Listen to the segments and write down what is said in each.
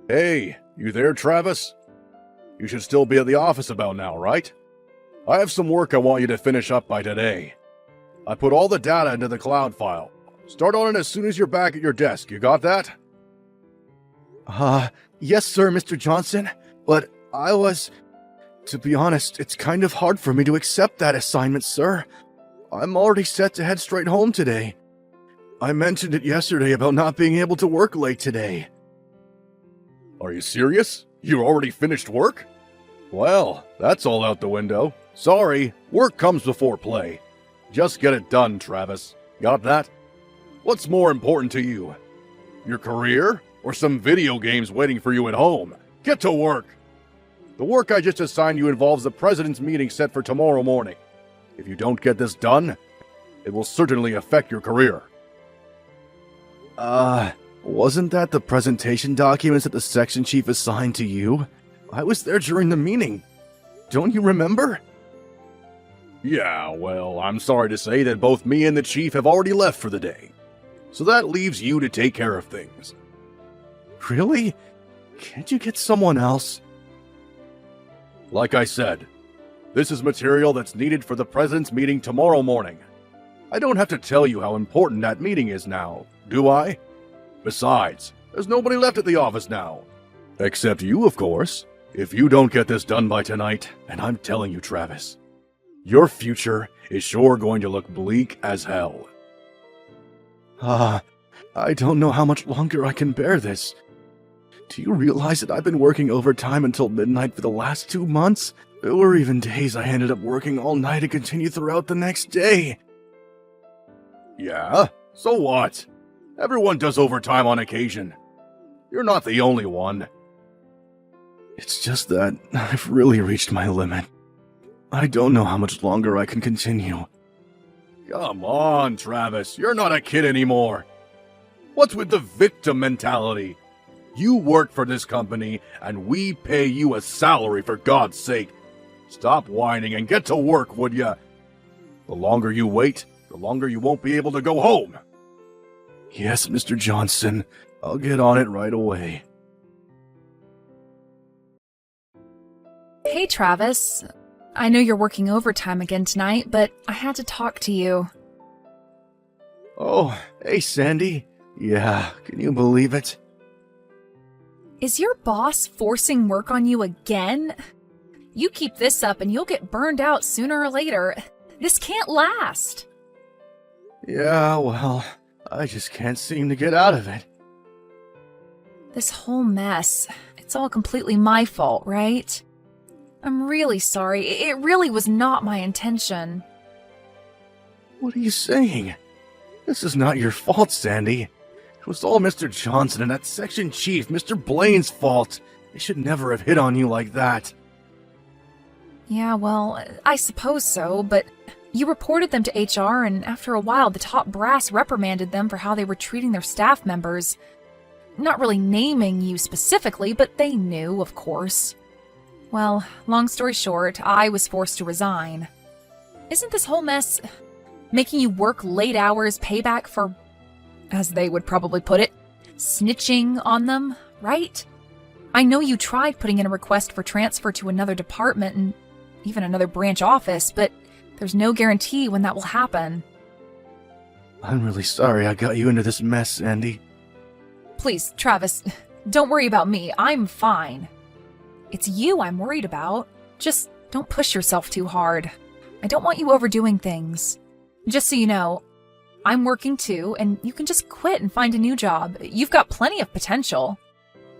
Hey, you there, Travis? You should still be at the office about now, right? I have some work I want you to finish up by today. I put all the data into the cloud file. Start on it as soon as you're back at your desk. You got that? Yes, sir, Mr. Johnson. But to be honest, it's kind of hard for me to accept that assignment, sir. I'm already set to head straight home today. I mentioned it yesterday about not being able to work late today. Are you serious? You already finished work? Well, that's all out the window. Sorry, work comes before play. Just get it done, Travis. Got that? What's more important to you? Your career? Or some video games waiting for you at home? Get to work! The work I just assigned you involves the president's meeting set for tomorrow morning. If you don't get this done, it will certainly affect your career. Wasn't that the presentation documents that the section chief assigned to you? I was there during the meeting. Don't you remember? Yeah, well, I'm sorry to say that both me and the chief have already left for the day. So that leaves you to take care of things. Really? Can't you get someone else? Like I said, this is material that's needed for the president's meeting tomorrow morning. I don't have to tell you how important that meeting is now, do I? Besides, there's nobody left at the office now. Except you, of course. If you don't get this done by tonight, and I'm telling you, Travis, your future is sure going to look bleak as hell. I don't know how much longer I can bear this. Do you realize that I've been working overtime until midnight for the last 2 months? There were even days I ended up working all night and continue throughout the next day. Yeah? So what? Everyone does overtime on occasion. You're not the only one. It's just that I've really reached my limit. I don't know how much longer I can continue. Come on, Travis. You're not a kid anymore. What's with the victim mentality? You work for this company, and we pay you a salary, for God's sake. Stop whining and get to work, would ya? The longer you wait, the longer you won't be able to go home. Yes, Mr. Johnson. I'll get on it right away. Hey, Travis. I know you're working overtime again tonight, but I had to talk to you. Oh, hey, Sandy. Yeah, can you believe it? Is your boss forcing work on you again? You keep this up and you'll get burned out sooner or later. This can't last. Yeah, well, I just can't seem to get out of it. This whole mess, it's all completely my fault, right? I'm really sorry. It really was not my intention. What are you saying? This is not your fault, Sandy. It was all Mr. Johnson and that section chief, Mr. Blaine's fault. They should never have hit on you like that. Yeah, well, I suppose so, but you reported them to HR, and after a while, the top brass reprimanded them for how they were treating their staff members. Not really naming you specifically, but they knew, of course. Well, long story short, I was forced to resign. Isn't this whole mess making you work late hours payback for, as they would probably put it, snitching on them, right? I know you tried putting in a request for transfer to another department and even another branch office, but there's no guarantee when that will happen. I'm really sorry I got you into this mess, Sandy. Please, Travis, don't worry about me. I'm fine. It's you I'm worried about. Just don't push yourself too hard. I don't want you overdoing things. Just so you know, I'm working too, and you can just quit and find a new job. You've got plenty of potential.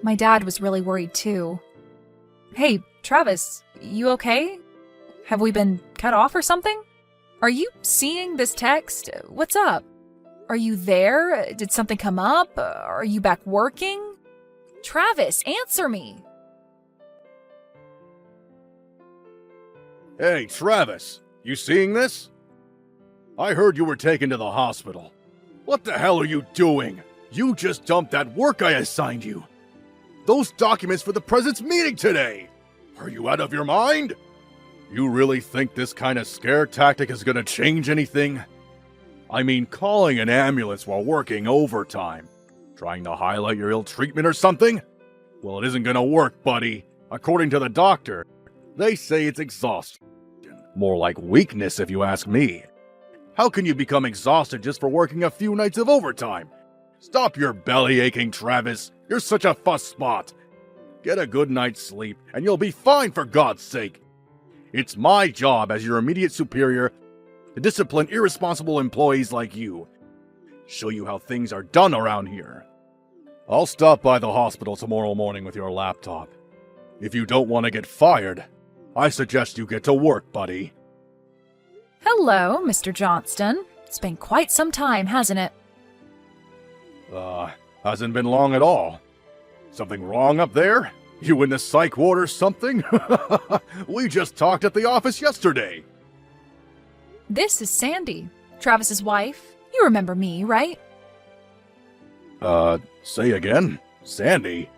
My dad was really worried too. Hey, Travis, you okay? Have we been cut off or something? Are you seeing this text? What's up? Are you there? Did something come up? Are you back working? Travis, answer me! Hey, Travis, you seeing this? I heard you were taken to the hospital. What the hell are you doing? You just dumped that work I assigned you. Those documents for the president's meeting today. Are you out of your mind? You really think this kind of scare tactic is gonna change anything? I mean, calling an ambulance while working overtime. Trying to highlight your ill treatment or something? Well, it isn't gonna work, buddy. According to the doctor, they say it's exhaustion. More like weakness, if you ask me. How can you become exhausted just for working a few nights of overtime? Stop your belly aching, Travis. You're such a fuss spot. Get a good night's sleep, and you'll be fine, for God's sake. It's my job as your immediate superior to discipline irresponsible employees like you. Show you how things are done around here. I'll stop by the hospital tomorrow morning with your laptop. If you don't want to get fired, I suggest you get to work, buddy. Hello, Mr. Johnston. It's been quite some time, hasn't it? Hasn't been long at all. Something wrong up there? You in the psych ward or something? We just talked at the office yesterday. This is Sandy, Travis's wife. You remember me, right? Say again? Sandy?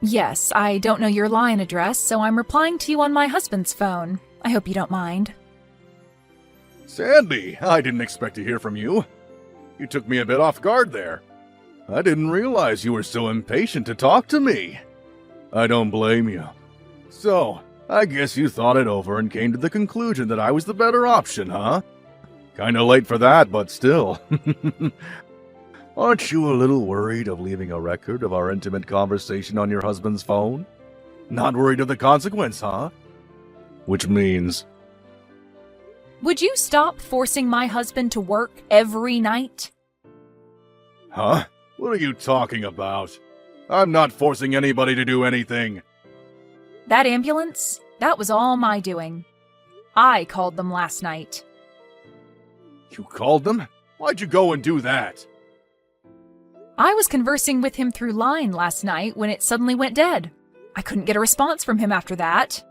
Yes, I don't know your line address, so I'm replying to you on my husband's phone. I hope you don't mind. Sandy, I didn't expect to hear from you. You took me a bit off guard there. I didn't realize you were so impatient to talk to me. I don't blame you. So, I guess you thought it over and came to the conclusion that I was the better option, huh? Kinda late for that, but still. Aren't you a little worried of leaving a record of our intimate conversation on your husband's phone? Not worried of the consequence, huh? Which means... Would you stop forcing my husband to work every night? Huh? What are you talking about? I'm not forcing anybody to do anything. That ambulance? That was all my doing. I called them last night. You called them? Why'd you go and do that? I was conversing with him through line last night when it suddenly went dead. I couldn't get a response from him after that.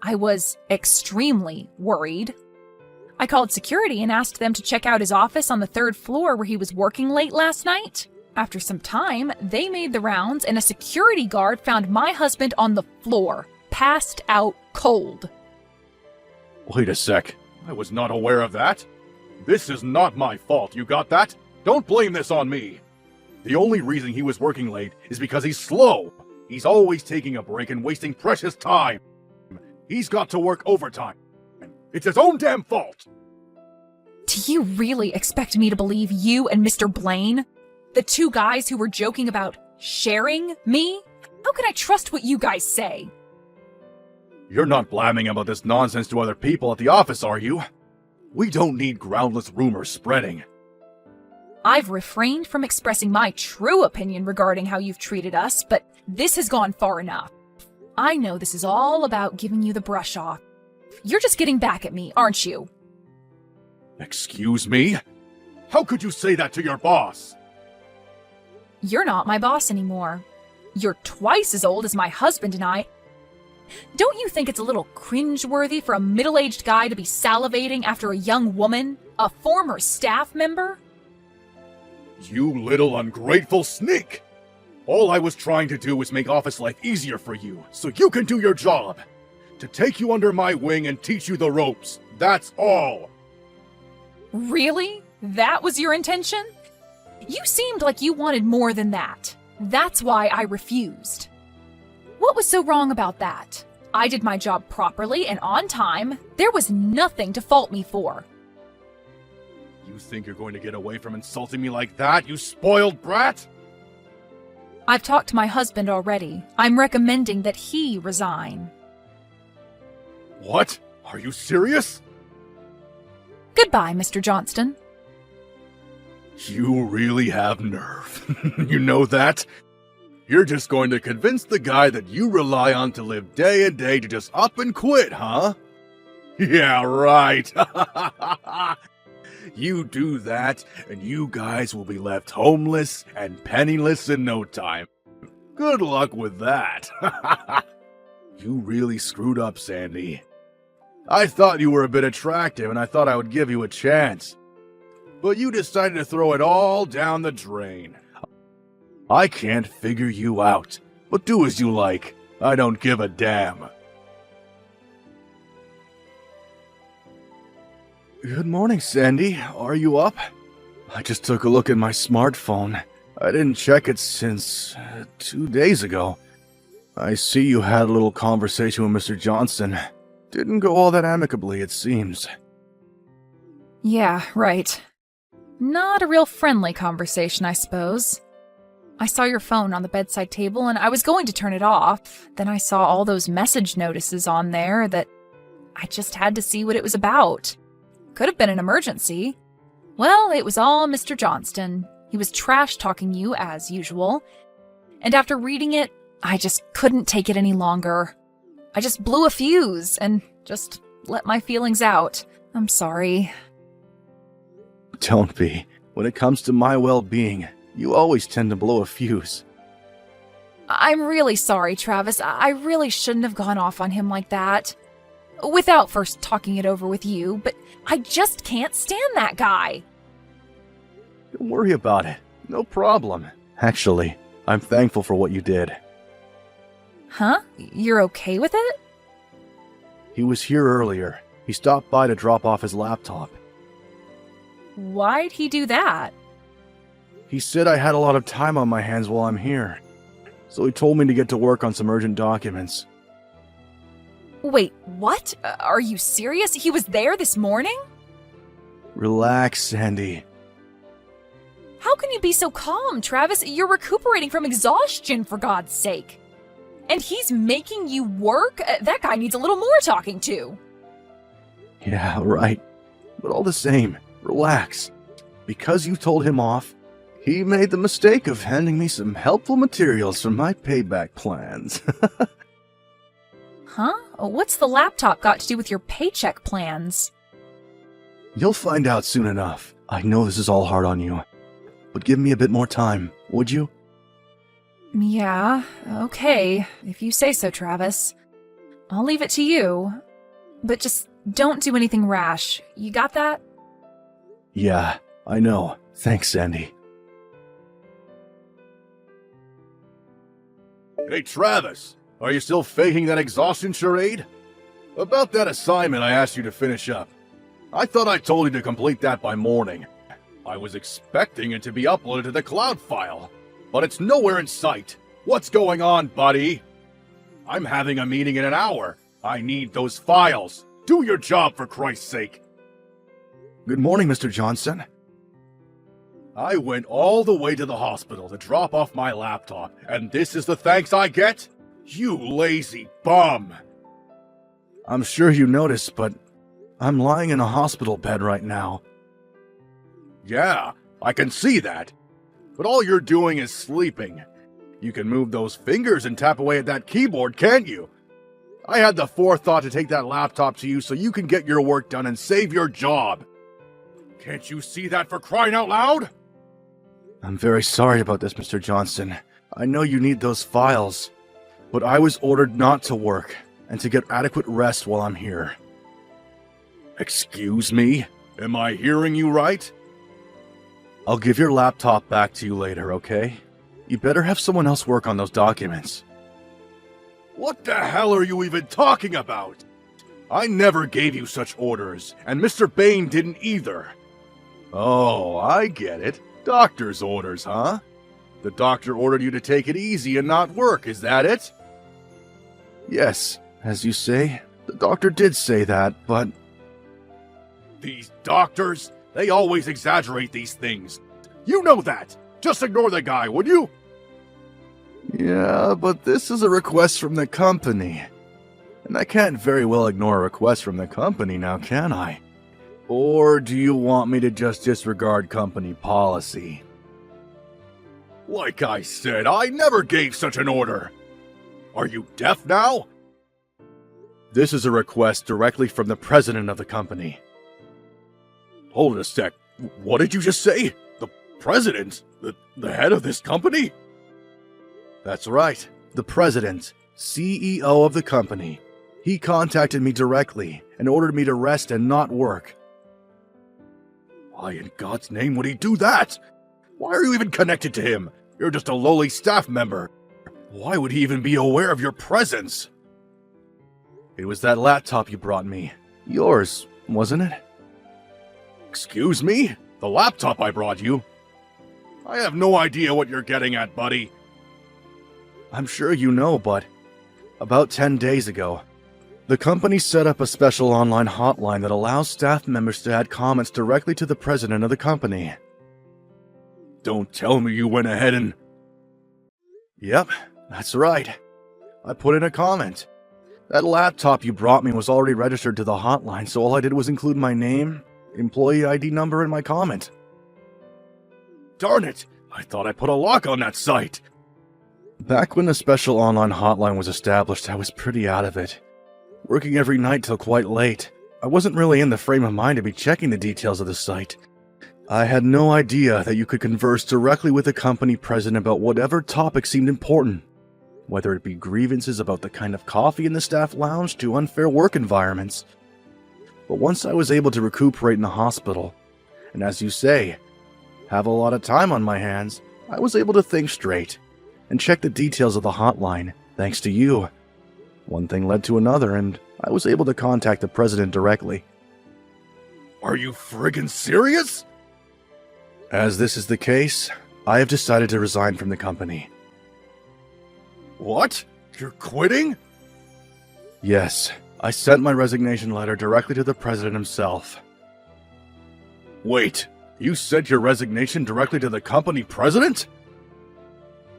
I was extremely worried. I called security and asked them to check out his office on the 3rd floor where he was working late last night. After some time, they made the rounds and a security guard found my husband on the floor, passed out cold. Wait a sec. I was not aware of that. This is not my fault, you got that? Don't blame this on me. The only reason he was working late is because he's slow. He's always taking a break and wasting precious time. He's got to work overtime. It's his own damn fault. Do you really expect me to believe you and Mr. Blaine? The two guys who were joking about sharing me? How can I trust what you guys say? You're not blabbing about this nonsense to other people at the office, are you? We don't need groundless rumors spreading. I've refrained from expressing my true opinion regarding how you've treated us, but this has gone far enough. I know this is all about giving you the brush off. You're just getting back at me, aren't you? Excuse me? How could you say that to your boss? You're not my boss anymore. You're twice as old as my husband and I. Don't you think it's a little cringeworthy for a middle-aged guy to be salivating after a young woman, a former staff member? You little ungrateful sneak! All I was trying to do was make office life easier for you, so you can do your job. To take you under my wing and teach you the ropes. That's all. Really? That was your intention? You seemed like you wanted more than that. That's why I refused. What was so wrong about that? I did my job properly and on time. There was nothing to fault me for. You think you're going to get away from insulting me like that, you spoiled brat? I've talked to my husband already. I'm recommending that he resign. What? Are you serious? Goodbye, Mr. Johnston. You really have nerve. You know that? You're just going to convince the guy that you rely on to live day and day to just up and quit, huh? Yeah, right. You do that, and you guys will be left homeless and penniless in no time. Good luck with that. You really screwed up, Sandy. I thought you were a bit attractive, and I thought I would give you a chance. But you decided to throw it all down the drain. I can't figure you out, but do as you like. I don't give a damn. Good morning, Sandy. Are you up? I just took a look at my smartphone. I didn't check it since 2 days ago. I see you had a little conversation with Mr. Johnson. Didn't go all that amicably, it seems. Yeah, right. Not a real friendly conversation, I suppose. I saw your phone on the bedside table and I was going to turn it off. Then I saw all those message notices on there that I just had to see what it was about. Could have been an emergency. Well, it was all Mr. Johnston. He was trash-talking you as usual. And after reading it, I just couldn't take it any longer. I just blew a fuse and just let my feelings out. I'm sorry. Don't be. When it comes to my well-being, you always tend to blow a fuse. I'm really sorry, Travis. I really shouldn't have gone off on him like that. Without first talking it over with you, but I just can't stand that guy. Don't worry about it. No problem. Actually, I'm thankful for what you did. Huh? You're okay with it? He was here earlier. He stopped by to drop off his laptop. Why'd he do that? He said I had a lot of time on my hands while I'm here. So he told me to get to work on some urgent documents. Wait, what? Are you serious? He was there this morning? Relax, Sandy. How can you be so calm, Travis? You're recuperating from exhaustion, for God's sake. And he's making you work? That guy needs a little more talking to. Yeah, right. But all the same, relax. Because you told him off, he made the mistake of handing me some helpful materials for my payback plans. Huh? What's the laptop got to do with your paycheck plans? You'll find out soon enough. I know this is all hard on you. But give me a bit more time, would you? Yeah, okay, if you say so, Travis. I'll leave it to you. But just don't do anything rash. You got that? Yeah, I know. Thanks, Sandy. Hey, Travis, are you still faking that exhaustion charade? About that assignment I asked you to finish up. I thought I told you to complete that by morning. I was expecting it to be uploaded to the cloud file, but it's nowhere in sight. What's going on, buddy? I'm having a meeting in an hour. I need those files. Do your job, for Christ's sake. Good morning, Mr. Johnson. I went all the way to the hospital to drop off my laptop, and this is the thanks I get? You lazy bum! I'm sure you noticed, but I'm lying in a hospital bed right now. Yeah, I can see that. But all you're doing is sleeping. You can move those fingers and tap away at that keyboard, can't you? I had the forethought to take that laptop to you so you can get your work done and save your job. Can't you see that, for crying out loud? I'm very sorry about this, Mr. Johnson. I know you need those files, but I was ordered not to work and to get adequate rest while I'm here. Excuse me? Am I hearing you right? I'll give your laptop back to you later, okay? You better have someone else work on those documents. What the hell are you even talking about? I never gave you such orders, and Mr. Bain didn't either. Oh, I get it. Doctor's orders, huh? The doctor ordered you to take it easy and not work, is that it? Yes, as you say, the doctor did say that, but... These doctors, they always exaggerate these things. You know that. Just ignore the guy, would you? Yeah, but this is a request from the company. And I can't very well ignore a request from the company now, can I? Or do you want me to just disregard company policy? Like I said, I never gave such an order. Are you deaf now? This is a request directly from the president of the company. Hold it a sec. What did you just say? The president? The head of this company? That's right. The president, CEO of the company. He contacted me directly and ordered me to rest and not work. Why in God's name would he do that? Why are you even connected to him? You're just a lowly staff member. Why would he even be aware of your presence? It was that laptop you brought me. Yours, wasn't it? Excuse me? The laptop I brought you? I have no idea what you're getting at, buddy. I'm sure you know, but about 10 days ago, the company set up a special online hotline that allows staff members to add comments directly to the president of the company. Don't tell me you went ahead and... Yep, that's right. I put in a comment. That laptop you brought me was already registered to the hotline, so all I did was include my name, employee ID number, and my comment. Darn it! I thought I put a lock on that site! Back when the special online hotline was established, I was pretty out of it. Working every night till quite late, I wasn't really in the frame of mind to be checking the details of the site. I had no idea that you could converse directly with the company president about whatever topic seemed important, whether it be grievances about the kind of coffee in the staff lounge to unfair work environments. But once I was able to recuperate in the hospital, and as you say, have a lot of time on my hands, I was able to think straight and check the details of the hotline, thanks to you. One thing led to another, and I was able to contact the president directly. Are you friggin' serious? As this is the case, I have decided to resign from the company. What? You're quitting? Yes, I sent my resignation letter directly to the president himself. Wait, you sent your resignation directly to the company president?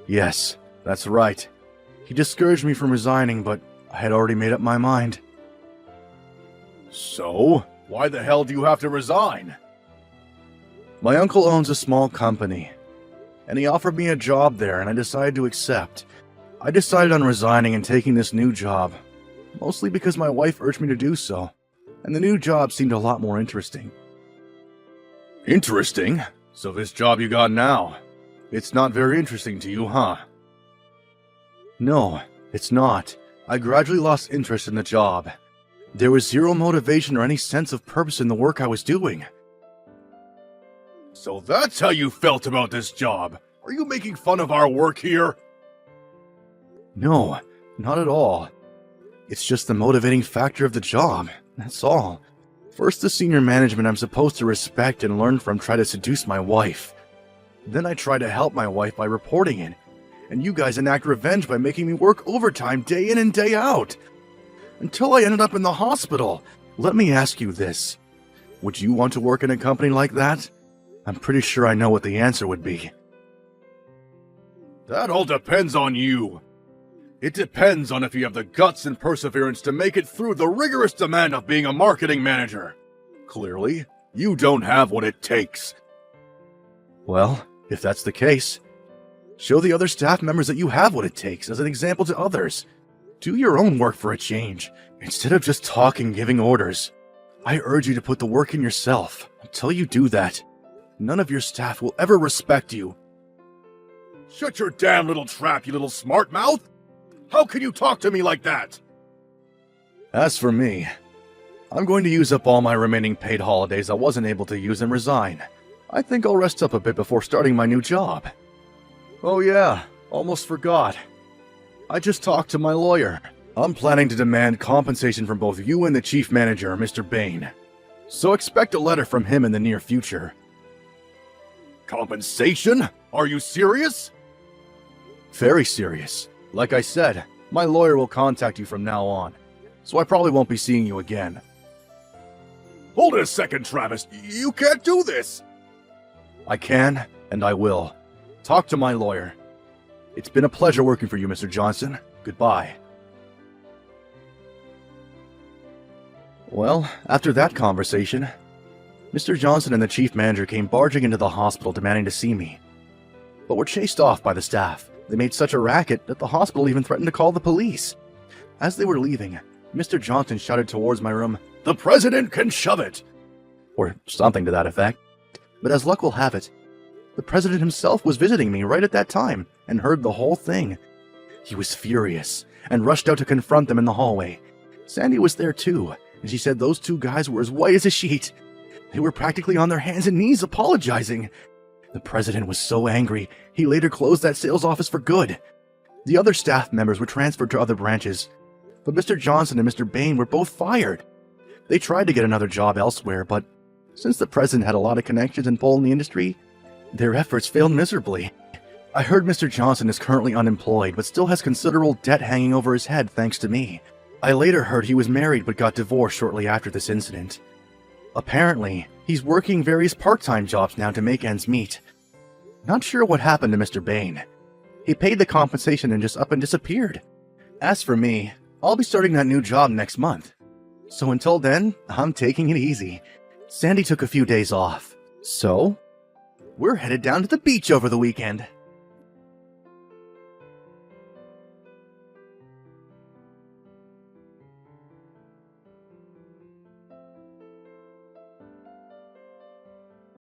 Yes, that's right. He discouraged me from resigning, but I had already made up my mind. So, why the hell do you have to resign? My uncle owns a small company, and he offered me a job there, and I decided to accept. I decided on resigning and taking this new job, mostly because my wife urged me to do so, and the new job seemed a lot more interesting. Interesting? So this job you got now, it's not very interesting to you, huh? No, it's not. I gradually lost interest in the job. There was zero motivation or any sense of purpose in the work I was doing. So that's how you felt about this job? Are you making fun of our work here? No, not at all. It's just the motivating factor of the job, that's all. First, the senior management I'm supposed to respect and learn from try to seduce my wife. Then I try to help my wife by reporting it, and you guys enact revenge by making me work overtime day in and day out. Until I ended up in the hospital. Let me ask you this. Would you want to work in a company like that? I'm pretty sure I know what the answer would be. That all depends on you. It depends on if you have the guts and perseverance to make it through the rigorous demand of being a marketing manager. Clearly, you don't have what it takes. Well, if that's the case, show the other staff members that you have what it takes as an example to others. Do your own work for a change, instead of just talking, giving orders. I urge you to put the work in yourself. Until you do that, none of your staff will ever respect you. Shut your damn little trap, you little smart mouth! How can you talk to me like that? As for me, I'm going to use up all my remaining paid holidays I wasn't able to use and resign. I think I'll rest up a bit before starting my new job. Oh yeah, almost forgot. I just talked to my lawyer. I'm planning to demand compensation from both you and the chief manager, Mr. Bain. So expect a letter from him in the near future. Compensation? Are you serious? Very serious. Like I said, my lawyer will contact you from now on, so I probably won't be seeing you again. Hold it a second, Travis. You can't do this! I can, and I will. Talk to my lawyer. It's been a pleasure working for you, Mr. Johnson. Goodbye. Well, after that conversation, Mr. Johnson and the chief manager came barging into the hospital demanding to see me, but were chased off by the staff. They made such a racket that the hospital even threatened to call the police. As they were leaving, Mr. Johnson shouted towards my room, "The president can shove it!" or something to that effect. But as luck will have it, the president himself was visiting me right at that time and heard the whole thing. He was furious and rushed out to confront them in the hallway. Sandy was there too, and she said those two guys were as white as a sheet. They were practically on their hands and knees apologizing. The president was so angry, he later closed that sales office for good. The other staff members were transferred to other branches, but Mr. Johnson and Mr. Bain were both fired. They tried to get another job elsewhere, but since the president had a lot of connections and pull in the industry, their efforts failed miserably. I heard Mr. Johnson is currently unemployed, but still has considerable debt hanging over his head thanks to me. I later heard he was married but got divorced shortly after this incident. Apparently, he's working various part-time jobs now to make ends meet. Not sure what happened to Mr. Bain. He paid the compensation and just up and disappeared. As for me, I'll be starting that new job next month. So until then, I'm taking it easy. Sandy took a few days off. So, we're headed down to the beach over the weekend.